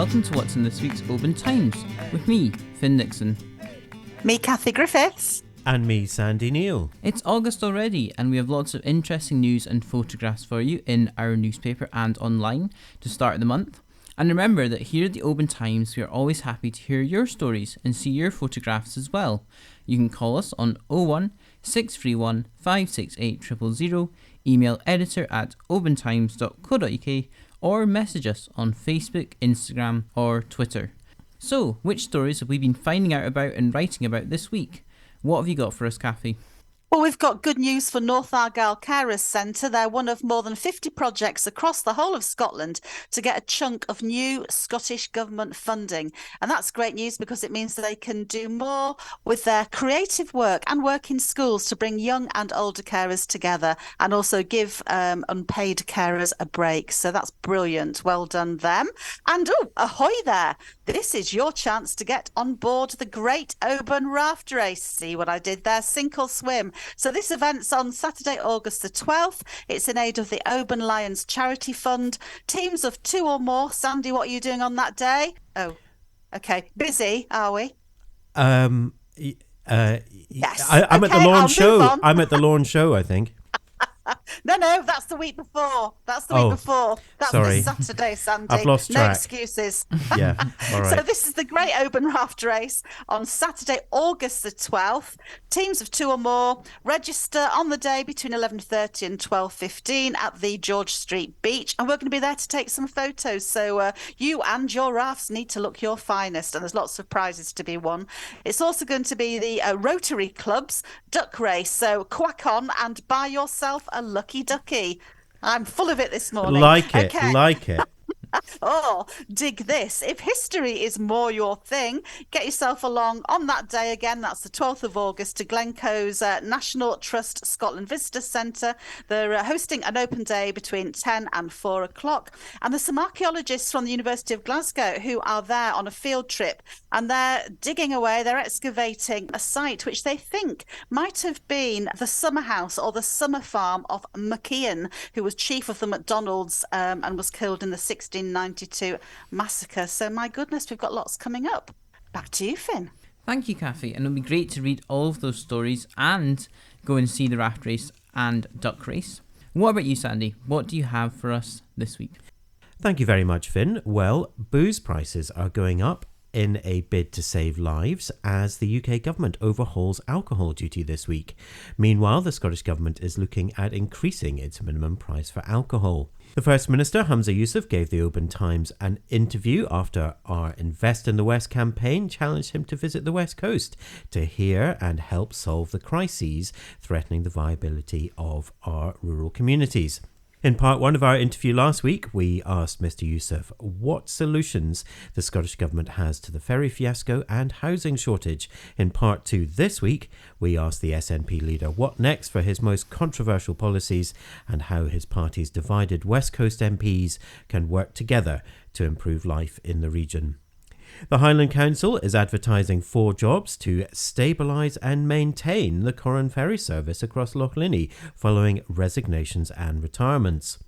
welcome to what's in this week's Oban Times, with me, Finn Nixon. Me, Kathy Griffiths. And me, Sandy Neal. It's August already, and we have lots of interesting news and photographs for you in our newspaper and online to start the month. And remember that here at the Oban Times, we are always happy to hear your stories and see your photographs as well. You can call us on 01 631 568 000, email editor@obantimes.co.uk, or message us on Facebook, Instagram or Twitter. So, which stories have we been finding out about and writing about this week? What have you got for us, Kathy? Well, we've got good news for North Argyll Carers Centre. They're one of more than 50 projects across the whole of Scotland to get a chunk of new Scottish Government funding. And that's great news because it means that they can do more with their creative work and work in schools to bring young and older carers together and also give unpaid carers a break. So that's brilliant. Well done, them. And ahoy there. This is your chance to get on board the Great Oban Raft Race. See what I did there? Sink or swim. So this event's on Saturday, August the 12th. It's in aid of the Oban Lions charity fund. Teams of 2 or more. Sandy, what are you doing on that day? Oh, okay. Busy, are we? Yes. I'm Okay, at the lawn I'll show. move on. I'm at the lawn show, I think. No, that's the week before. That's sorry. this Saturday, Sandy. I've lost No track. excuses. Yeah, all right. So this is the Great Oban Raft Race on Saturday, August the 12th. Teams of 2 or more register on the day between 11:30 and 12:15 at the George Street Beach, and we're going to be there to take some photos. So you and your rafts need to look your finest, and there's lots of prizes to be won. It's also going to be the Rotary Club's duck race. So quack on and buy yourself a lucky ducky. I'm full of it this morning. Like it. Oh, dig this. If history is more your thing, get yourself along on that day again. That's the 12th of August to Glencoe's National Trust Scotland Visitor Centre. They're hosting an open day between 10 and 4 o'clock. And there's some archaeologists from the University of Glasgow who are there on a field trip, and they're digging away. They're excavating a site which they think might have been the summer house or the summer farm of MacIan, who was chief of the MacDonalds and was killed in the 1692 massacre. So my goodness, we've got lots coming up. Back to you, Finn. Thank you, Kathy, and it'll be great to read all of those stories and go and see the raft race and duck race. What about you, Sandy? What do you have for us this week? Thank you very much, Finn. Well, booze prices are going up in a bid to save lives as the UK government overhauls alcohol duty this week. Meanwhile, the Scottish government is looking at increasing its minimum price for alcohol. The First Minister, Humza Yousaf, gave the Oban Times an interview after our Invest in the West campaign challenged him to visit the West Coast to hear and help solve the crises threatening the viability of our rural communities. In part 1 of our interview last week, we asked Mr Yousaf what solutions the Scottish Government has to the ferry fiasco and housing shortage. In part 2 this week, we asked the SNP leader what next for his most controversial policies and how his party's divided West Coast MPs can work together to improve life in the region. The Highland Council is advertising 4 jobs to stabilise and maintain the Corran ferry service across Loch Linnhe following resignations and retirements.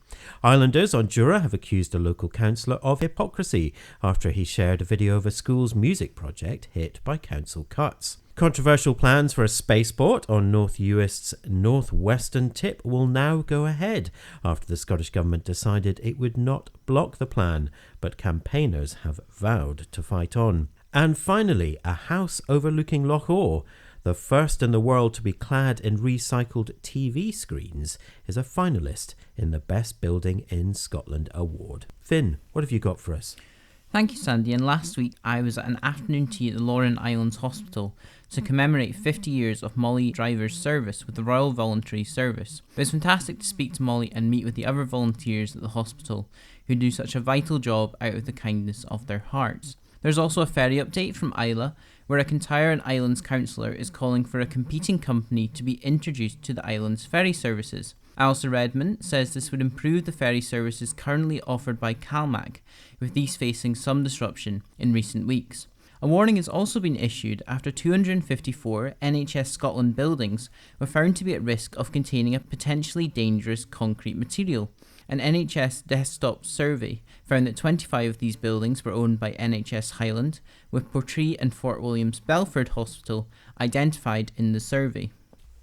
Islanders on Jura have accused a local councillor of hypocrisy after he shared a video of a school's music project hit by council cuts. Controversial plans for a spaceport on North Uist's northwestern tip will now go ahead after the Scottish Government decided it would not block the plan, but campaigners have vowed to fight on. And finally, a house overlooking Loch Orr, the first in the world to be clad in recycled TV screens, is a finalist in the Best Building in Scotland award. Finn, what have you got for us? Thank you, Sandy. And last week I was at an afternoon tea at the Lorraine Islands Hospital to commemorate 50 years of Molly Driver's service with the Royal Voluntary Service. It was fantastic to speak to Molly and meet with the other volunteers at the hospital who do such a vital job out of the kindness of their hearts. There's also a ferry update from Islay, where a Kintyre and Islands councillor is calling for a competing company to be introduced to the island's ferry services. Alistair Redmond says this would improve the ferry services currently offered by Calmac, with these facing some disruption in recent weeks. A warning has also been issued after 254 NHS Scotland buildings were found to be at risk of containing a potentially dangerous concrete material, An NHS desktop survey found that 25 of these buildings were owned by NHS Highland, with Portree and Fort William's Belford Hospital identified in the survey.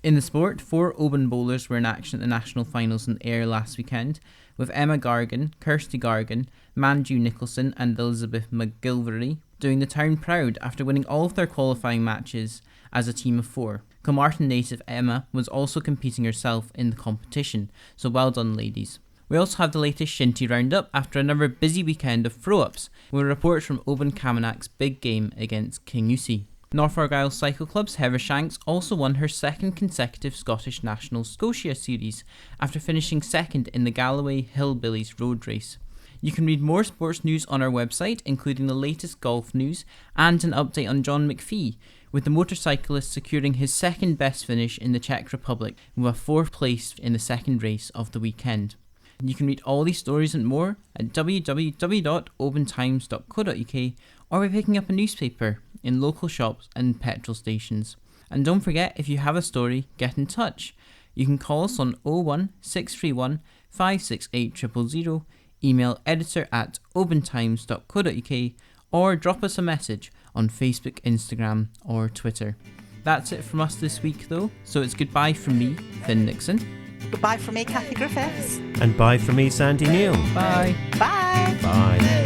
In the sport, 4 Oban bowlers were in action at the national finals in Ayr last weekend, with Emma Gargan, Kirsty Gargan, Manju Nicholson and Elizabeth McGilvery doing the town proud after winning all of their qualifying matches as a team of 4. Kilmartin native Emma was also competing herself in the competition, so well done ladies. We also have the latest Shinty roundup after another busy weekend of throw-ups, with reports from Oban Camanach's big game against Kingussie. North Argyll Cycle Club's Heather Shanks also won her second consecutive Scottish National Scotia Series after finishing second in the Galloway Hillbillies Road Race. You can read more sports news on our website, including the latest golf news and an update on John McPhee, with the motorcyclist securing his second best finish in the Czech Republic with a 4th place in the second race of the weekend. You can read all these stories and more at www.obantimes.co.uk or by picking up a newspaper in local shops and petrol stations. And don't forget, if you have a story, get in touch. You can call us on 01631 568 000, email editor@obantimes.co.uk, or drop us a message on Facebook, Instagram or Twitter. That's it from us this week though, so it's goodbye from me, Finn Nixon. Goodbye from me, Kathy Griffiths. And bye from me, Sandy Neal. Bye. Bye. Bye.